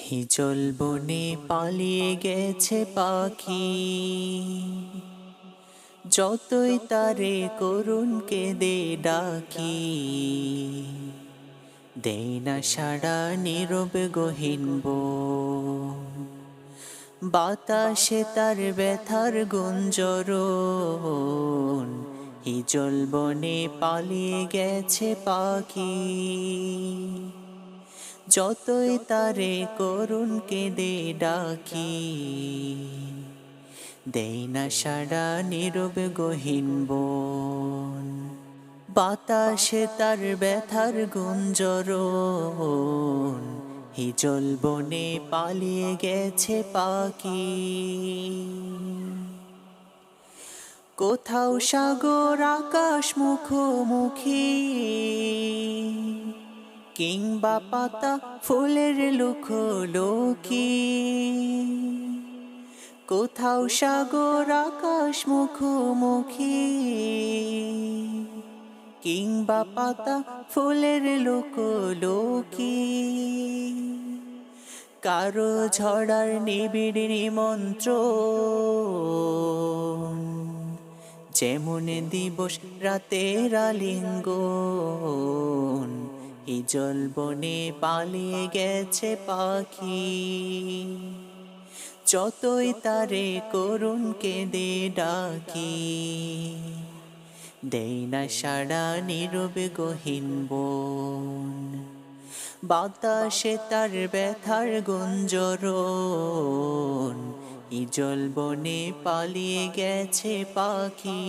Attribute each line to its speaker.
Speaker 1: হিজল বনে পালিয়ে গেছে পাখি, যতই তারে করুণ কেঁদে ডাকি। দেয় না সাড়া নীরব গহীন বন, বাতাসে তার ব্যথার গুঞ্জরণ। হিজল বনে পালিয়ে গেছে পাখি, যতই তারে করুণ কেঁদে ডাকি। দেয় না সাড়া নীরব গহীন বন, বাতাসে তার ব্যথার গুঞ্জরণ। হিজল বনে পালিয়ে গেছে পাখি। কোথাও সাগর আকাশ মুখোমুখি, কিংবা পাতা ফুলের লুকোলোকি। কোথাও সাগর আকাশ মুখোমুখি, কিংবা পাতা ফুলের লুকোলোকি। কারো ঝড়ার নিবিড় নিমন্ত্রণ, যেমন দিবস রাতের আলিঙ্গন। হিজল বনে পালিয়ে গেছে পাখি, যতই তারে করুণ কেঁদে ডাকি। দেয় না সাড়া নীরব গহীন বন, বাতাসে তার ব্যথার গুঞ্জরণ। হিজল বনে পালিয়ে গেছে পাখি।